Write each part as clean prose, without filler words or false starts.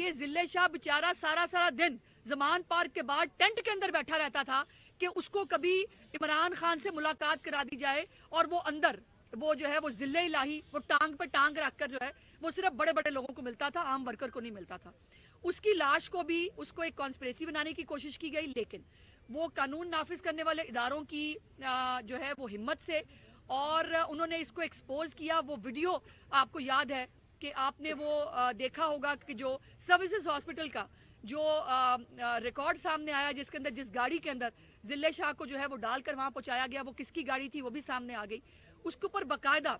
ये जिले शाह बेचारा सारा सारा दिन जमान पार्क के बाहर टेंट के अंदर बैठा रहता था कि उसको कभी इमरान खान से मुलाकात करा दी जाए, और वो अंदर वो जो है वो जिले इलाही वो टांग पे टांग रखकर जो है वो सिर्फ बड़े बड़े लोगों को मिलता था, आम वर्कर को नहीं मिलता था। उसकी लाश को भी उसको एक कॉन्स्पिरेसी बनाने की कोशिश की गई, लेकिन वो कानून नाफिज करने वाले इदारों की जो है वो हिम्मत से और उन्होंने इसको एक्सपोज किया। वो वीडियो आपको याद है कि आपने वो देखा होगा कि जो सर्विसेज हॉस्पिटल का जो रिकॉर्ड सामने आया, जिसके अंदर जिस गाड़ी के अंदर जिले शाह को जो है वो डालकर वहां पहुंचाया गया, वो किसकी गाड़ी थी वो भी सामने आ गई। उसके ऊपर बाकायदा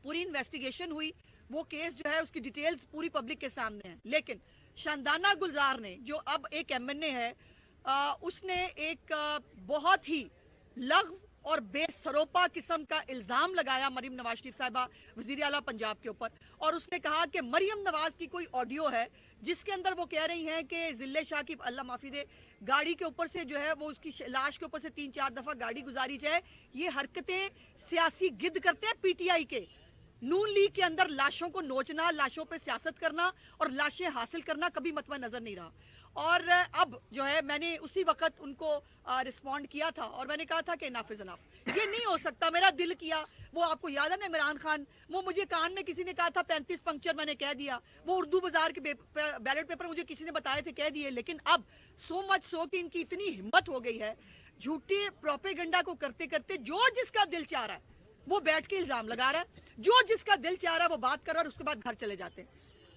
पूरी इन्वेस्टिगेशन हुई, वो केस जो है उसकी डिटेल्स पूरी पब्लिक के सामने है। लेकिन शानदाना गुलजार ने जो अब एक एमएनए है, उसने एक बहुत ही लग़्व और बेसरोपा किस्म का इल्जाम लगाया मरियम नवाज शरीफ साहिबा वजीर आला पंजाब के ऊपर, और उसने कहा कि मरियम नवाज की कोई ऑडियो है जिसके अंदर वो कह रही हैं कि जिले शाह की अल्लाह माफी दे गाड़ी के ऊपर से जो है वो उसकी लाश के ऊपर से 3-4 दफा गाड़ी गुजारी जाए। ये हरकतें सियासी गिद्ध करते हैं पीटीआई के। नून लीग के अंदर लाशों को नोचना, लाशों पे सियासत करना और लाशें हासिल करना कभी मतवा नजर नहीं रहा। और अब जो है मैंने उसी वक्त उनको रिस्पॉन्ड किया था और मैंने कहा था कि इनफ इज इनफ, ये नहीं हो सकता। मेरा दिल किया, वो आपको याद है ना इमरान खान, वो मुझे कान में किसी ने कहा था 35 पंक्चर, मैंने कह दिया। वो उर्दू बाजार के बैलेट पेपर मुझे किसी ने बताए थे, कह दिए। लेकिन अब सो मच सो कि इनकी इतनी हिम्मत हो गई है झूठी प्रोपेगेंडा को करते करते, जो जिसका दिल चाह रहा है वो बैठ के इल्जाम लगा रहा है, जो जिसका दिल चाह रहा है वो बात कर रहा है और उसके बाद घर चले जाते हैं।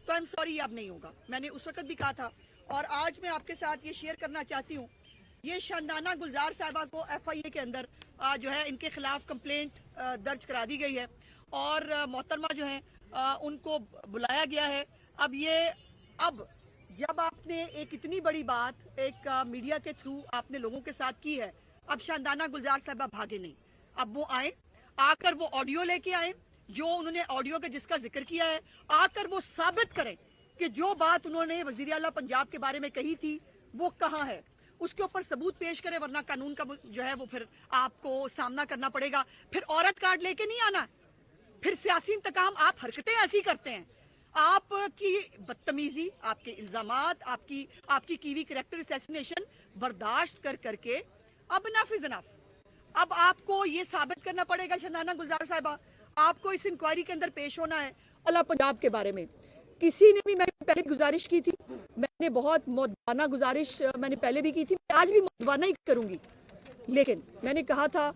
तो आई एम सॉरी, अब नहीं होगा। मैंने उस वक्त भी कहा था और आज मैं आपके साथ ये शेयर करना चाहती हूँ। ये शानदाना गुलजार साहिबा को एफआईए के अंदर जो है इनके खिलाफ कंप्लेंट दर्ज करा दी गई है और मोहतरमा जो है उनको बुलाया गया है। अब जब आपने एक इतनी बड़ी बात एक मीडिया के थ्रू आपने लोगों के साथ की है, अब शानदाना गुलजार साहिबा भागे नहीं। अब वो आए, आकर वो ऑडियो लेके आए, जो उन्होंने ऑडियो के जिसका जिक्र किया है, आकर वो साबित करें कि जो बात उन्होंने वजीर आला पंजाब के बारे में कही थी वो कहाँ है, उसके ऊपर सबूत पेश करें, वरना कानून का जो है वो फिर आपको सामना करना पड़ेगा। फिर औरत कार्ड लेके नहीं आना, फिर सियासी इंतकाम। आप हरकतें ऐसी करते हैं, आपकी बदतमीजी, आपके इल्जामात, आपकी कीवी कैरेक्टर असैसिनेशन बर्दाश्त कर करके अब इनफ इज इनफ। अब आपको ये साबित करना पड़ेगा शानदाना गुलजार साहिबा, आपको इस इंक्वायरी के अंदर पेश होना है। अल्लाह पंजाब के बारे में किसी ने भी, मैंने पहले गुजारिश की थी, मैंने बहुत मौदवाना गुजारिश मैंने पहले भी की थी, आज भी मौदवाना ही करूंगी। लेकिन मैंने कहा था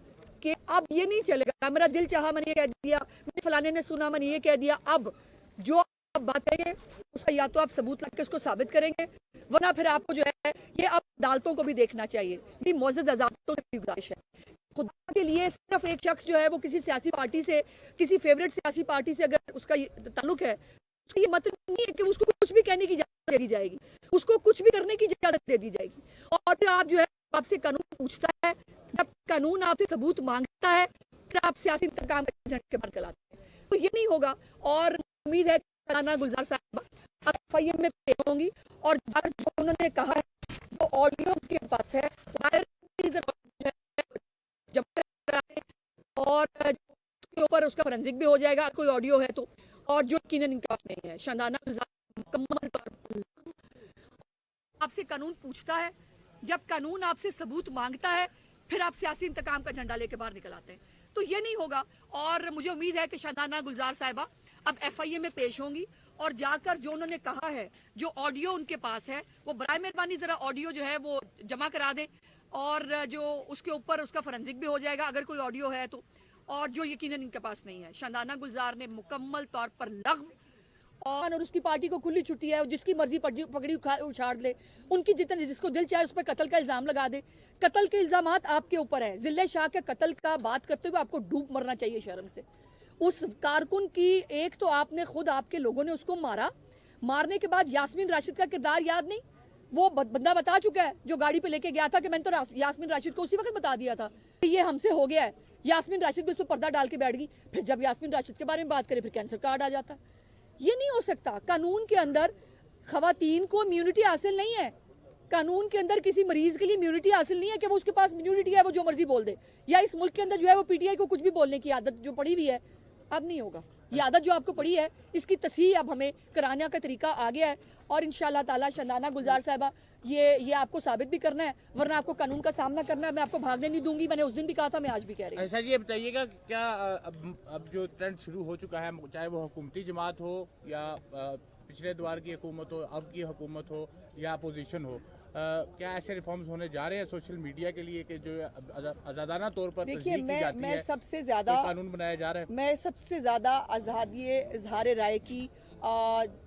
कि अब ये नहीं चलेगा, मेरा दिल चाहा मैंने ये कह दिया, मैंने फलाने ने सुना मैंने ये कह दिया। अब जो आप बात करेंगे उसका या तो आप सबूत रख के उसको साबित करेंगे, वरना फिर आपको जो है ये अब अदालतों को भी देखना चाहिए। मेरी मौजूद अदालतों की गुजारिश है, खुदा के लिए सिर्फ एक शख्स जो है वो किसी सियासी पार्टी से, किसी फेवरेट सियासी पार्टी से अगर उसका ताल्लुक है, उसको ये मतलब नहीं है कि उसको कुछ भी कहने की इजाजत दे दी जाएगी, उसको कुछ भी करने की इजाजत दे दी जाएगी। और फिर आप जो है आपसे कानून पूछता है, जब कानून आपसे सबूत मांगता है, फिर आप सियासी इंतकाम के झटके बाहर कराते हैं, तो ये नहीं होगा। और उम्मीद है कि शानदाना गुलजार साहिबा अब एफआईए में पेश होंगी और जो उन्होंने कहा है, जो ऑडियो के पास है और उसके ऊपर उसका फोरेंसिक भी हो जाएगा कोई ऑडियो है तो, और जो यकीनन इनके पास नहीं है। शानदाना मुकम्मल तौर पर आपसे कानून पूछता है, जब कानून आपसे सबूत मांगता है, फिर आप सियासी इंतकाम का झंडा लेके बाहर निकल आते हैं, तो ये नहीं होगा। और मुझे उम्मीद है कि शानदाना गुलजार साहिबा अब एफआईए में पेश होंगी और जाकर जो उन्होंने कहा है, जो ऑडियो उनके पास है, वो बराए मेहरबानी जरा ऑडियो जो है वो जमा करा दें और जो उसके ऊपर उसका फोरेंसिक भी हो जाएगा अगर कोई ऑडियो है तो, और जो यकीनन इनके पास नहीं है। शानदाना गुलजार ने मुकम्मल तौर पर लग़्व और उसकी पार्टी को खुली छुट्टी है, जिसकी मर्जी पकड़ी उछाड़ ले, उनकी जिसको दिल चाहे उस पर कत्ल का इल्जाम लगा दे। कत्ल के इल्जाम आपके ऊपर है, जिले शाह के कत्ल का बात करते हुए आपको डूब मरना चाहिए शर्म से। उस कारकुन की एक तो आपने खुद, आपके लोगों ने उसको मारा, मारने के बाद यास्मीन राशिद का किरदार याद नहीं, वो बंदा बता चुका है जो गाड़ी पे लेके गया था कि मैंने तो यास्मीन राशिद को उसी वक्त बता दिया था कि ये हमसे हो गया है। यास्मीन राशिद भी उस पर पर्दा डाल के बैठ गई, फिर जब यास्मीन राशिद के बारे में बात करें फिर कैंसर कार्ड आ जाता। ये नहीं हो सकता। कानून के अंदर खवातीन को इम्यूनिटी हासिल नहीं है, कानून के अंदर किसी मरीज के लिए इम्यूनिटी हासिल नहीं है कि वो उसके पास इम्यूनिटी है वो जो मर्जी बोल दे, या इस मुल्क के अंदर जो है वो पीटीआई को कुछ भी बोलने की आदत जो पड़ी हुई है अब नहीं होगा। ये आदत जो आपको पड़ी है इसकी तस्हीह अब हमें कराने का तरीका आ गया है और इंशाअल्लाह ताला शंदाना गुलजार साहिबा ये आपको साबित भी करना है, वरना आपको कानून का सामना करना है। मैं आपको भागने नहीं दूंगी, मैंने उस दिन भी कहा था, मैं आज भी कह रही हूँ। ऐसा जी ये बताइएगा क्या अब जो ट्रेंड शुरू हो चुका है, चाहे वो हुकूमती जमात हो या पिछले दौर की हुकूमत हो, अब की हुकूमत हो या अपोजिशन हो, क्या ऐसे रिफॉर्म्स होने जा रहे हैं सोशल मीडिया के लिए कि जो आज़ादाना तौर पर देखिए मैं सबसे है, ज़्यादा कानून बनाया जा रहा है? मैं सबसे ज़्यादा आज़ादी इजहार राय की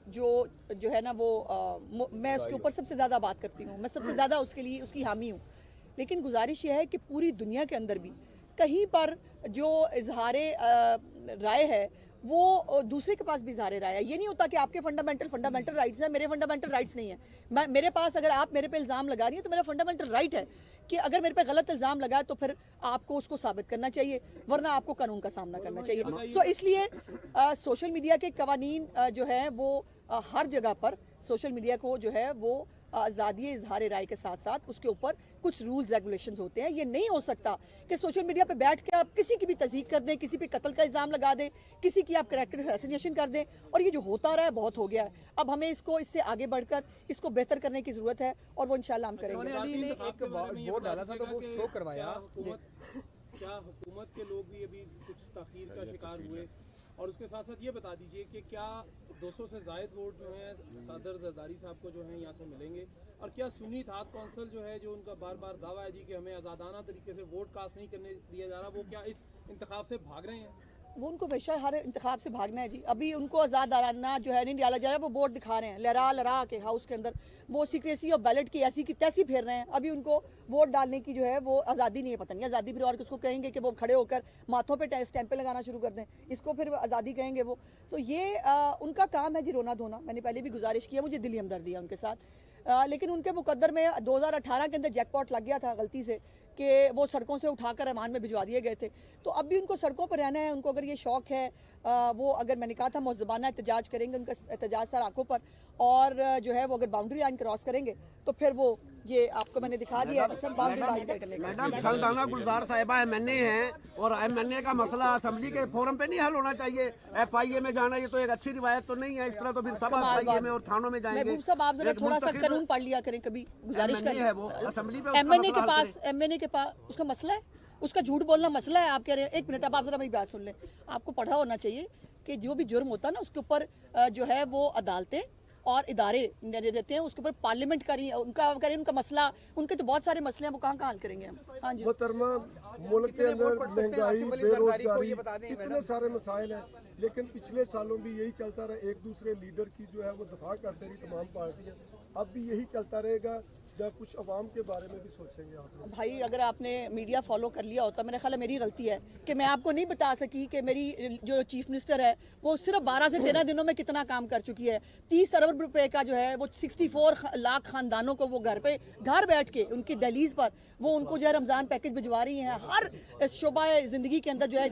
जो है ना वो मैं उसके ऊपर सबसे ज़्यादा बात करती हूँ, मैं सबसे ज़्यादा उसके लिए उसकी हामी हूँ। लेकिन गुजारिश ये है कि पूरी दुनिया के अंदर भी कहीं पर जो इजहार राय है वो दूसरे के पास भी इजहार राय है। ये नहीं होता कि आपके फंडामेंटल राइट्स हैं, मेरे फंडामेंटल राइट्स नहीं है। मेरे पास अगर आप मेरे पे इल्ज़ाम लगा रही हैं तो मेरा फंडामेंटल राइट है कि अगर मेरे पे गलत इल्ज़ाम लगा है तो फिर आपको उसको साबित करना चाहिए, वरना आपको कानून का सामना करना चाहिए। सो इसलिए सोशल मीडिया के कवानीन जो है वो हर जगह पर सोशल मीडिया को जो है वो आज़ादी इजहार राय के साथ साथ उसके ऊपर कुछ रूल्स रेगुलेशंस होते हैं। ये नहीं हो सकता कि सोशल मीडिया पे बैठ के आप किसी की भी तस्दीक कर दें, किसी पे कत्ल का इल्ज़ाम लगा दें, किसी की आप कैरेक्टर असैसिनेशन कर दें। और ये जो होता रहा है बहुत हो गया है। अब हमें इससे आगे बढ़कर इसको बेहतर करने की ज़रूरत है और वो इंशाल्लाह हम करेंगे। सोनिया अली ने एक वोट डाला था तो वो शो करवाया, क्या हुकूमत के लोग भी अभी कुछ ताख़ीर का शिकार हुए? और उसके साथ साथ ये बता दीजिए कि क्या 200 से ज़ायद वोट जो हैं सदर जरदारी साहब को जो हैं यहाँ से मिलेंगे? और क्या सुन्नी इत्तेहाद कौंसिल जो है जो उनका बार बार दावा है जी कि हमें आज़ादाना तरीके से वोट कास्ट नहीं करने दिया जा रहा, वो क्या इस इंतखाब से भाग रहे हैं? वो उनको हमेशा हर इंतखाब से भागना है जी। अभी उनको आज़ादाना जो है नहीं डाला जा रहा है, वो बोर्ड दिखा रहे हैं लहरा के हाउस के अंदर, वो सीक्रेसी और बैलेट की ऐसी की तैसी फेर रहे हैं। अभी उनको वोट डालने की जो है वो आज़ादी नहीं है, पता नहीं आज़ादी फिर और किसको कहेंगे कि वो खड़े होकर माथों पे स्टैंपें लगाना शुरू कर दें, इसको फिर आज़ादी कहेंगे वो। तो ये उनका काम है जी रोना धोना। मैंने पहले भी गुजारिश किया, मुझे दिली हमदर्दी है उनके साथ। लेकिन उनके मुकद्दर में 2018 के अंदर जैकपॉट लग गया था गलती से कि वो सड़कों से उठाकर ऐवान में भिजवा दिए गए थे। तो अब भी उनको सड़कों पर रहना है। उनको अगर ये शौक़ है, वो अगर मैंने कहा था मुज़्ज़बाना एहतजाज करेंगे, उनका एहतजाज सर आंखों पर, और जो है वो अगर बाउंड्री लाइन क्रॉस करेंगे तो फिर वो ये आपको मैंने दिखा दिया बाउंड्री लाइन करने का। मैडम शंदाना गुलजार साहिबा एमएनए हैं और एमएनए का मसला असेंबली के फोरम पे नहीं हल होना चाहिए। एफआईए में जाना ये तो एक अच्छी रिवायत तो नहीं है। इस तरह तो फिर सब एफआईए में और थानों में जाएंगे। महबूब साहब आप जरा थोड़ा सा कानून पढ़ लिया करें, कभी गुजारिश करें। है वो असेंबली पे एमएनए के पास उसका मसला है, उसका झूठ बोलना मसला है। आप कह रहे हैं, एक मिनट अब आप जरा मेरी बात सुन लें। आपको पढ़ा होना चाहिए कि जो भी जुर्म होता है ना उसके ऊपर जो है वो अदालतें और इदारे निर्णय देते हैं, उसके ऊपर पार्लियामेंट करें, उनका करें, उनका मसला, उनके तो बहुत सारे मसले हैं, वो कहाँ हल करेंगे हम। हाँ जी मुल्क के अंदर महंगाई, बेरोजगारी, इतने सारे मसाइल हैं, लेकिन पिछले सालों भी यही चलता रहा। एक दूसरे लीडर की जो है वो दफा करते रही तमाम पार्टियां, अब भी यही चलता रहेगा या कुछ अवाम के बारे में भी सोचेंगे आप लोग? भाई अगर आपने मीडिया फॉलो कर लिया होता, मेरा ख्याल है मेरी गलती है कि मैं आपको नहीं बता सकी कि मेरी जो चीफ मिनिस्टर है वो सिर्फ 12 से 13 दिनों में कितना काम कर चुकी है। 30 अरब रुपए का जो है वो 64 लाख खानदानों को वो घर बैठ के उनकी दहलीज पर वो उनको जो है रमज़ान पैकेज भिजवा रही हैं। हर शोबा ज़िंदगी के अंदर जो है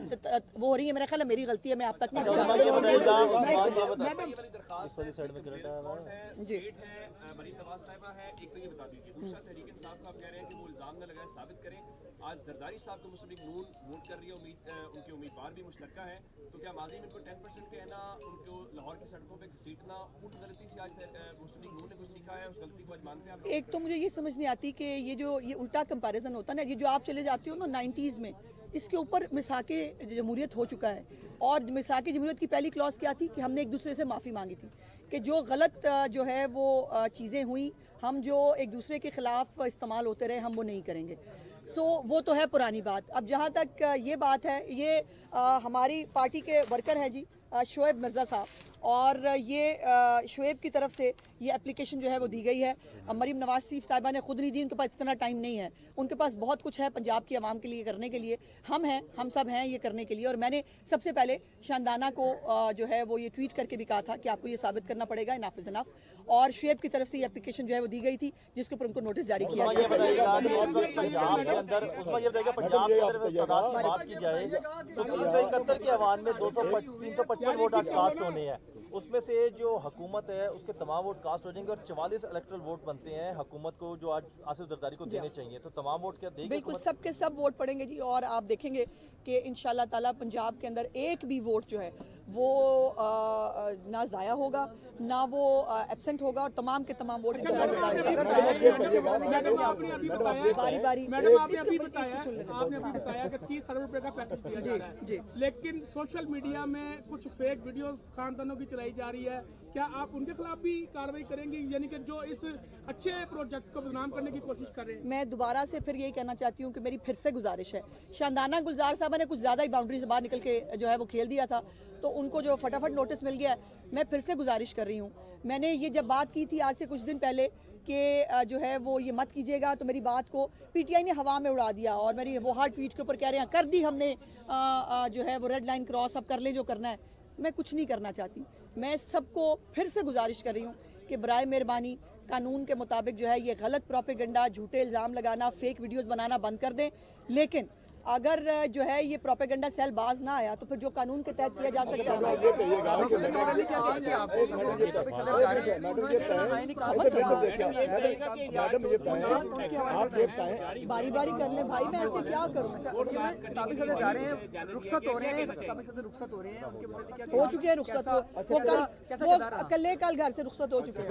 वो हो रही है। मेरा ख्याल है मेरी गलती है, मैं आप तक नहीं पहुँचा जी। दूसरा तहरीक इंसाफ का आप कह रहे हैं कि वो इल्जाम न लगाए, साबित करें। आज जरदारी साहब को मुस्लिम लीग नून वोट कर रही है, उनके उम्मीदवार भी मुश्तरका है, तो क्या माजी में उनको 10% कहना, उनको लाहौर की सड़कों पे घसीटना, उन गलती से आज मुस्लिम लीग नून ने कुछ सीखा है, उस गलती को आज मानते हैं आप? एक तो मुझे ये समझ नहीं आती कि ये उल्टा कंपैरिजन होता है ना, ये जो आप चले जाते हो ना 90s में, इसके ऊपर मिसाके जमहूरियत हो चुका है। और मिसाके जमहूरियत की पहली क्लॉज क्या थी कि हमने एक दूसरे से माफ़ी मांगी थी कि जो गलत जो है वो चीज़ें हुई, हम जो एक दूसरे के ख़िलाफ़ इस्तेमाल होते रहे, हम वो नहीं करेंगे। सो वो तो है पुरानी बात। अब जहाँ तक ये बात है, ये हमारी पार्टी के वर्कर हैं जी शोएब मिर्ज़ा साहब, और ये शोएब की तरफ से ये एप्लीकेशन जो है वो दी गई है। मरीम नवाज शरीफ साहिबा ने खुद नहीं दी, उनके पास इतना टाइम नहीं है, उनके पास बहुत कुछ है पंजाब की आवाम के लिए करने के लिए। हम सब हैं ये करने के लिए। और मैंने सबसे पहले शानदाना को जो है वो ये ट्वीट करके भी कहा था कि आपको ये साबित करना पड़ेगा इनफ इज़ इनफ। और शुएब की तरफ से ये एप्लीकेशन जो है वो दी गई थी, जिसके ऊपर उनको नोटिस जारी किया गया। की जाए तो 371 के अवान में 355 वोट आज कास्ट होने हैं। उसमें से जो हुकूमत है उसके तमाम वोट कास्ट हो जाएंगे और 44 इलेक्टरल वोट बनते हैं हुकूमत को जो आज आसिफ जरदारी को देने चाहिए, तो तमाम वोट क्या देगी बिल्कुल हुकूमत? सब के सब वोट पड़ेंगे जी। और आप देखेंगे कि इंशाल्लाह ताला पंजाब के अंदर एक भी वोट जो है वो ना ज़ाया होगा ना वो एब्सेंट होगा और तमाम के तमाम वोट बारी बारी मैडम आपने अभी बताया कि 30 अरब रुपए का पैकेज दिया जा रहा है, जी। लेकिन सोशल मीडिया में कुछ फेक वीडियोस खानदानों की चलाई जा रही है, क्या आप उनके खिलाफ भी कार्रवाई करेंगी, यानी कि जो इस अच्छे प्रोजेक्ट को बदनाम करने की कोशिश कर रहे हैं? मैं दोबारा से फिर यही कहना चाहती हूँ कि मेरी फिर से गुजारिश है, शानदाना गुलजार साहब ने कुछ ज़्यादा ही बाउंड्री से बाहर निकल के जो है वो खेल दिया था, तो उनको जो फटाफट नोटिस मिल गया है। मैं फिर से गुजारिश कर रही हूँ, मैंने ये जब बात की थी आज से कुछ दिन पहले कि जो है वो ये मत कीजिएगा, तो मेरी बात को पीटीआई ने हवा में उड़ा दिया और मेरी वो हर ट्वीट के ऊपर कह रहे हैं कर दी हमने जो है वो रेड लाइन क्रॉस, अब कर ले जो करना है। मैं कुछ नहीं करना चाहती, मैं सबको फिर से गुजारिश कर रही हूँ कि बराए मेहरबानी कानून के मुताबिक जो है ये गलत प्रोपेगेंडा, झूठे इल्ज़ाम लगाना, फेक वीडियोस बनाना बंद कर दें। लेकिन अगर जो है ये प्रोपेगेंडा सेल बाज ना आया तो फिर जो कानून के तहत किया जा सकता है बारी बारी कर ले भाई, मैं ऐसे क्या करूँ? हो चुके हैं रुखसत, वो कल घर से रुखसत हो चुके हैं।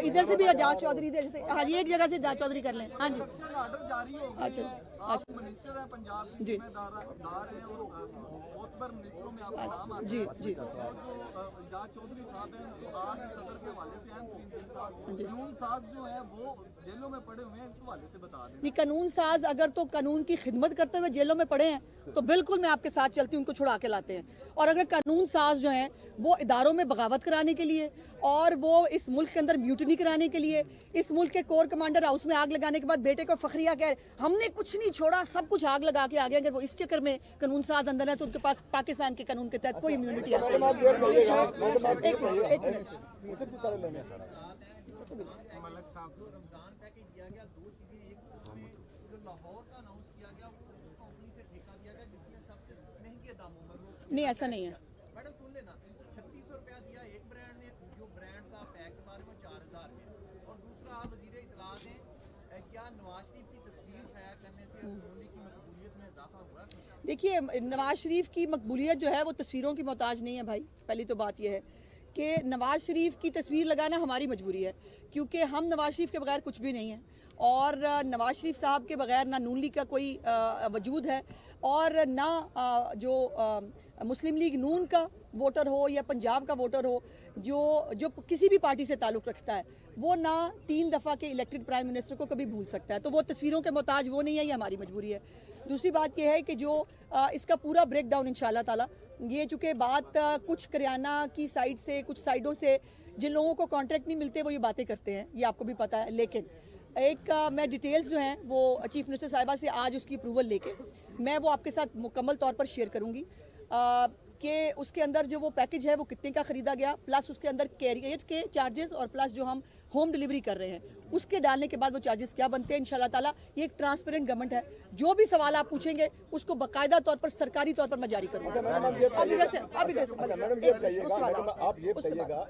इधर से भी एजाज चौधरी, इधर से हाँ जी एक जगह से एजाज चौधरी कर लें। हाँ जी ऑर्डर जारी हो गए अच्छा, हैं। आप मिनिस्टर हैं पंजाब के, जी। जिम्मेदार हैं और बहुत बार मिनिस्टरों में आपका नाम आता जी, है। जी। तो जो एजाज चौधरी साहब हैं उनको आज सदर के हवाले से अहम तरीन दिन था, कानून साज जो है वो जेलों में पड़े हुए हैं, इस हवाले से बता दें। नहीं, कानून साज अगर तो कानून की खिदमत करते हुए जेलों में पड़े हैं तो बिल्कुल मैं आपके साथ चलती हूँ, उनको छुड़ा के लाते हैं। और अगर कानून साज जो हैं वो इदारों में बगावत कराने के लिए और वो इस मुल्क के अंदर म्यूटनी कराने के लिए, इस मुल्क के कोर कमांडर हाउस में आग लगाने के बाद बेटे को फखरिया कह हमने कुछ नहीं छोड़ा, सब कुछ आग लगा के आ गए, अगर वो इस चक्कर में कानून साज अंदर है तो उनके पास पाकिस्तान के कानून के तहत कोई इम्यूनिटी हासिल नहीं। एक मिनट मलक साहब को रमजान पैकेज दिया गया, दो चीजें, एक उसमें जो लाहौर का अनाउंस किया गया वो उस कंपनी से ठेका दिया गया जिसमें सबसे महंगे दामों में वो। नहीं, ऐसा नहीं है मैडम सुन लेना, 3600 रुपया दिया एक ब्रांड ने, जो ब्रांड का पैक के बारे में 4000 में, और दूसरा आप वजीर इत्तलात हैं, क्या नवाज शरीफ की तस्वीर शाया करने से मोदी की मकबूलियत में इजाफा हुआ? देखिए, नवाज शरीफ की मकबूलियत जो है वो तस्वीरों की मोहताज नहीं है भाई। पहली तो बात यह है कि नवाज शरीफ की तस्वीर लगाना हमारी मजबूरी है, क्योंकि हम नवाज शरीफ के बगैर कुछ भी नहीं है और नवाज शरीफ साहब के बगैर ना नून लीग का कोई वजूद है और ना जो मुस्लिम लीग नून का वोटर हो या पंजाब का वोटर हो जो किसी भी पार्टी से ताल्लुक़ रखता है वो ना 3 दफ़ा के इलेक्टेड प्राइम मिनिस्टर को कभी भूल सकता है। तो वो तस्वीरों के मोहताज वो नहीं है, ये हमारी मजबूरी है। दूसरी बात यह है कि जो इसका पूरा ब्रेक डाउन इंशाल्लाह ताला, ये चूँकि बात कुछ करियाना की साइड से, कुछ साइडों से जिन लोगों को कॉन्ट्रैक्ट नहीं मिलते वो ये बातें करते हैं, ये आपको भी पता है। लेकिन एक मैं डिटेल्स जो हैं वो चीफ मिनिस्टर साहिबा से आज उसकी अप्रूवल लेके मैं वो आपके साथ मुकम्मल तौर पर शेयर करूँगी कि उसके अंदर जो वो पैकेज है वो कितने का ख़रीदा गया, प्लस उसके अंदर कैरियर के चार्जेस और प्लस जो हम होम डिलीवरी कर रहे हैं उसके डालने के बाद वो चार्जेस क्या बनते हैं। इंशाल्लाह ताला ये एक ट्रांसपेरेंट गवर्नमेंट है, जो भी सवाल आप पूछेंगे उसको बाकायदा तौर पर सरकारी तौर पर मैं जारी करूँगा। अब इधर से आप ये बताइएगा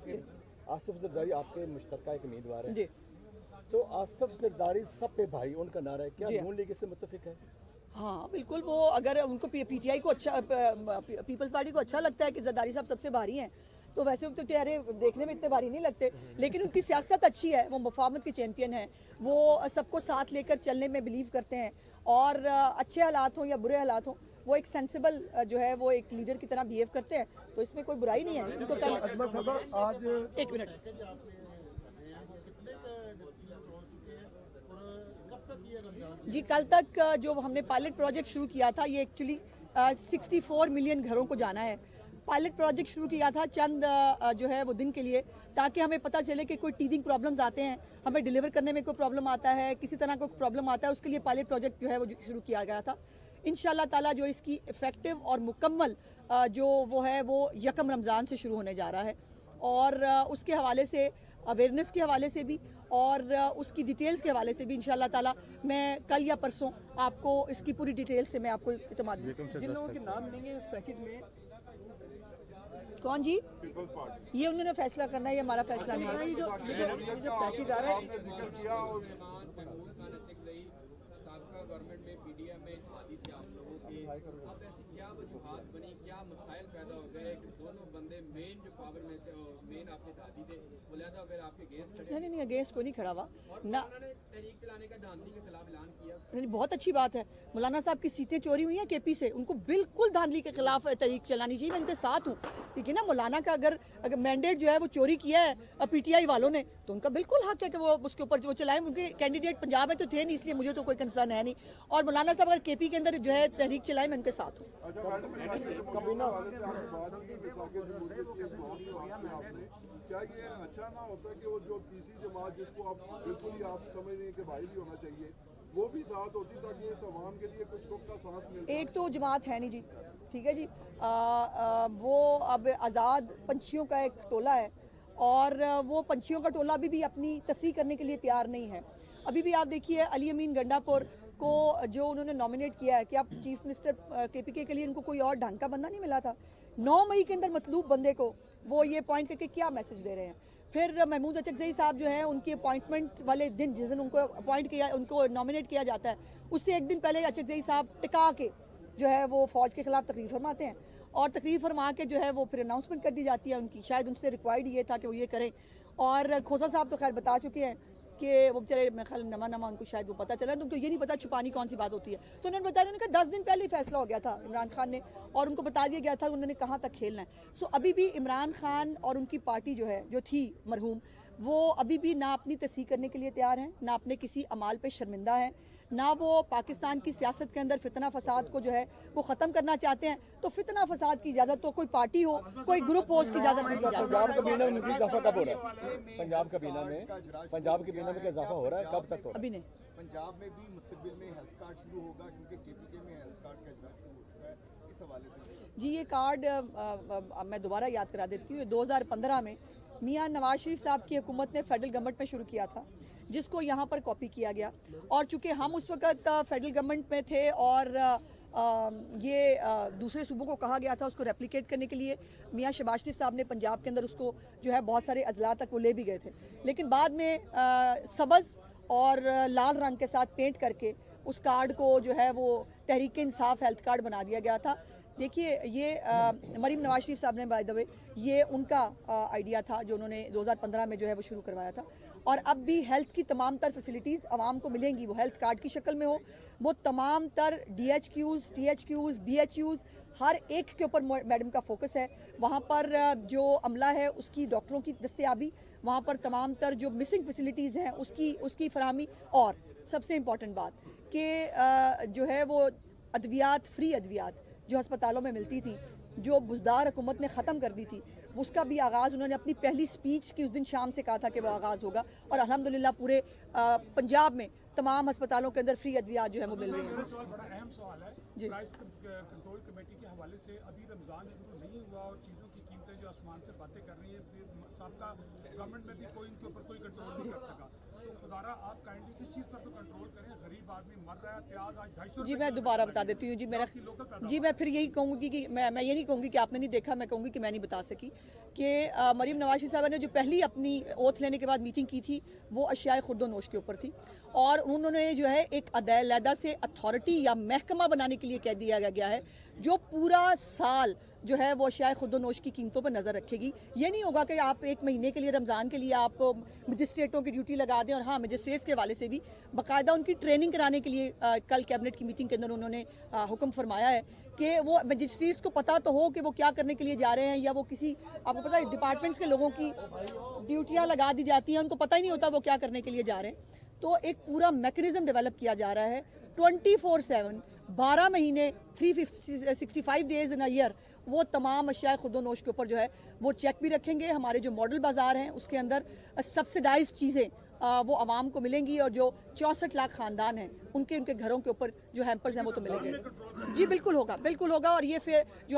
कि आसिफ जरदारी आपके मुश्तरका एक उम्मीदवार है जी, तो आसिफ जरदारी सब पे भारी उनका नारा है, क्या नून लीग इससे मुत्तफिक है? हाँ बिल्कुल, वो अगर उनको पीटीआई को अच्छा, पीपल्स पार्टी को अच्छा लगता है कि जरदारी साहब सबसे भारी हैं, तो वैसे तो चेहरे देखने में इतने भारी नहीं लगते, लेकिन उनकी सियासत अच्छी है, वो मुफाहमत के चैंपियन हैं, वो सबको साथ लेकर चलने में बिलीव करते हैं और अच्छे हालात हों या बुरे हालात हों वो एक सेंसिबल जो है वो एक लीडर की तरह बिहेव करते हैं, तो इसमें कोई बुराई नहीं है। उनको कल आज एक मिनट जी, कल तक जो हमने पायलट प्रोजेक्ट शुरू किया था ये एक्चुअली 64 मिलियन घरों को जाना है। पायलट प्रोजेक्ट शुरू किया था चंद जो है वो दिन के लिए, ताकि हमें पता चले कि कोई टीदिंग प्रॉब्लम्स आते हैं, हमें डिलीवर करने में कोई प्रॉब्लम आता है, किसी तरह का कोई प्रॉब्लम आता है, उसके लिए पायलट प्रोजेक्ट जो है वो शुरू किया गया था। इंशाल्लाह ताला जो इसकी इफेक्टिव और मुकम्मल जो वो है वो 1 रमज़ान से शुरू होने जा रहा है और उसके हवाले से अवेयरनेस के हवाले से भी और उसकी डिटेल्स के हवाले से भी इंशाल्लाह ताला मैं कल या परसों आपको इसकी पूरी डिटेल्स से मैं आपको इत्मीनान दूंगी। जिन लोगों के नाम नहीं है इस पैकेज में, कौन जी? ये उन्होंने फैसला करना है, ये हमारा फैसला नहीं है। जो पैकेज आ रहा है गवर्नमेंट में पीडीएम में शादी थी आप लोगों की, अब ऐसी क्या वजूहात बनी, क्या मसाइल पैदा हो गए कि दोनों बंदे मेन जो पावर में थे, मेन आपके दादी थे, वो लिहाजा अगर आपके अगेंस्ट खड़े नहीं अगेंस्ट कोई नहीं खड़ा हुआ ना, उन्होंने तहरीक चलाने का धांधली के खिलाफ ऐलान किया। नहीं, बहुत अच्छी बात है। मौलाना साहब की सीटें चोरी हुई हैं केपी से, उनको बिल्कुल धांधली के खिलाफ तहरीक चलानी चाहिए, मैं उनके साथ हूँ। लेकिन ना मौलाना का अगर मैंडेट जो है वो चोरी किया है पीटीआई वालों ने, तो उनका बिल्कुल हक है कि वो उसके ऊपर जो चलाएं। उनके कैंडिडेट पंजाब में तो थे नहीं, इसलिए मुझे तो कोई कंसर्न है नहीं। और मौलाना साहब अगर केपी के अंदर जो है तहरीक चलाएं, मैं उनके साथ हूँ। क्या ये अच्छा ना होता कि वो जो तीसरी जमात जिसको आप बिल्कुल ही आप समझ रहे हैं कि भाई भी होना चाहिए, वो भी साथ होती ताकि इस अवाम के लिए कुछ सुख का सांस मिले। एक तो जमात है नहीं जी, ठीक है जी, वो अब आज़ाद पंछियों का एक टोला है और वो पंछियों का टोला अभी भी अपनी तस्दीक करने के लिए तैयार नहीं है। अभी भी आप देखिए अली अमीन गंडापुर को जो उन्होंने नॉमिनेट किया है कि आप चीफ मिनिस्टर केपीके के लिए उनको कोई और ढंग का बंदा नहीं मिला था। 9 मई के अंदर मतलूब बंदे को वो ये पॉइंट करके क्या मैसेज दे रहे हैं। फिर महमूद अचकज़ई साहब जो है उनके अपॉइंटमेंट वाले दिन, जिस दिन उनको अपॉइंट किया, उनको नॉमिनेट किया जाता है, उससे एक दिन पहले अचकज़ई साहब टिका के जो है वो फ़ौज के खिलाफ तकरीर फरमाते हैं और तकरीर फरमा के जो है वो फिर अनाउंसमेंट कर दी जाती है उनकी। शायद उनसे रिक्वायर्ड ये था कि वो ये करें। और खोसा साहब तो खैर बता चुके हैं कि वो बेचारे मेरे ख्याल नमा उनको शायद वो पता चला, तो उनको ये नहीं पता छुपानी कौन सी बात होती है। तो उन्होंने बताया, उन्होंने कहा 10 दिन पहले ही फैसला हो गया था इमरान खान ने और उनको बता दिया गया था उन्होंने कहाँ तक खेलना है। सो अभी भी इमरान खान और उनकी पार्टी जो है, जो थी मरहूम, वो अभी भी ना अपनी तस्दीक करने के लिए तैयार हैं, ना अपने किसी अमाल पे शर्मिंदा है, ना वो पाकिस्तान की सियासत के अंदर फितना फसाद को जो है वो ख़त्म करना चाहते हैं। तो फितना फसाद की इजाज़त तो कोई पार्टी हो, कोई ग्रुप हो, उसकी इजाज़त नहीं दी जा पंजाब कबीना में मज़ीद इजाफा कब हो रहा है? पंजाब कबीना में क्या इजाफा हो रहा है, कब तक हो रहा है? अभी नहीं। पंजाब में भी मुस्तकबिल में हेल्थ कार्ड शुरू होगा क्योंकि केपीके में हेल्थ कार्ड का इजरा शुरू हो चुका है, इस हवाले से जी ये कार्ड मैं दोबारा याद करा देती हूँ। 2015 में मियां नवाज शरीफ साहब की हुकूमत ने फेडरल गवर्नमेंट में शुरू किया था, जिसको यहाँ पर कॉपी किया गया। और चूंकि हम उस वक्त फेडरल गवर्नमेंट में थे और ये दूसरे सूबों को कहा गया था उसको रेप्लिकेट करने के लिए, मियां शहबाज शरीफ साहब ने पंजाब के अंदर उसको जो है बहुत सारे अजला तक वो ले भी गए थे। लेकिन बाद में सब्ज़ और लाल रंग के साथ पेंट करके उस कार्ड को जो है वो तहरीक इंसाफ हेल्थ कार्ड बना दिया गया था। देखिए ये मरीम नवाज शरीफ साहब ने बाय द वे ये उनका आइडिया था जो उन्होंने 2015 में जो है वो शुरू करवाया था। और अब भी हेल्थ की तमाम तर फैसिलिटीज़ आवाम को मिलेंगी, वो हेल्थ कार्ड की शक्ल में हो, वो तमाम तर DHQs, THQs, BHUs हर एक के ऊपर मैडम का फोकस है। वहाँ पर जो अमला है उसकी डॉक्टरों की दस्तयाबी, वहाँ पर तमाम तर जो मिसिंग फैसिलिटीज़ हैं उसकी फराहमी, और सबसे इम्पॉर्टेंट बात कि जो है वो अद्वियात, फ्री अद्वियात जो अस्पतालों में मिलती थी, जो बुज़दार हुकूमत ने ख़त्म कर दी थी, उसका भी आगाज़ उन्होंने अपनी पहली स्पीच की उस दिन शाम से कहा था कि वह आगाज़ होगा। और अल्हम्दुलिल्लाह पूरे पंजाब में तमाम अस्पतालों के अंदर फ्री अद्वियात जो है वो मिल रही हैं। बड़ा अहम सवाल है, जी। प्राइस कंट्रोल कमेटी के हवाले से अभी रमज़ान शुरू नहीं हुआ और चीज़ों की कीमतें जो आसमान से बातें कर रही है, सबका गवर्नमेंट में भी कोई इनके ऊपर कोई कंट्रोल नहीं कर सका। तो खुदारा आप काइंडली इस चीज़ पर तो कंट्रोल करें, गरीब आदमी मर रहा है, प्याज आज 250 जी मैं दोबारा बता देती हूँ जी मैं फिर यही कहूँगी कि मैं ये नहीं कहूँगी कि आपने नहीं देखा, मैं कहूँगी कि मैं नहीं बता सकी कि मरीम नवाज शरीफ साहब ने जो पहली अपनी ओथ लेने के बाद मीटिंग की थी वो अशियाए खुर्दोनोश के ऊपर थी और उन्होंने जो है एक अलहदा से अथॉरिटी या महकमा बनाने के लिए कह दिया गया है जो पूरा साल जो है वो अशियाए खुर्दोनोश की कीमतों पर नज़र रखेगी। ये नहीं होगा कि आप एक महीने के लिए रमज़ान के लिए आप मजिस्ट्रेटों की ड्यूटी लगा दें। और हाँ, मजिस्ट्रेट्स के हवाले से भी बाकायदा उनकी ट्रेनिंग कराने के लिए कल कैबिनेट की मीटिंग के अंदर उन्होंने हुक्म फरमाया है कि वो मजिस्ट्रेट्स को पता तो हो कि वो क्या करने के लिए जा रहे हैं, या वो किसी, आपको पता है डिपार्टमेंट्स के लोगों की ड्यूटियाँ लगा दी जाती हैं, उनको पता ही नहीं होता वो क्या करने के लिए जा रहे हैं। तो एक पूरा मैकेनिज्म डेवलप किया जा रहा है 24/7 12 महीने 365 डेज इन अ ईयर वो तमाम अशियाए खुर्दोनोश के ऊपर जो है वो चेक भी रखेंगे। हमारे जो मॉडल बाज़ार हैं उसके अंदर सब्सिडाइज चीज़ें वो आवाम को मिलेंगी और जो 64 लाख ख़ानदान हैं उनके घरों के ऊपर जो हैम्पर्स हैं वो तो मिलेंगे। जी बिल्कुल होगा और ये फिर जो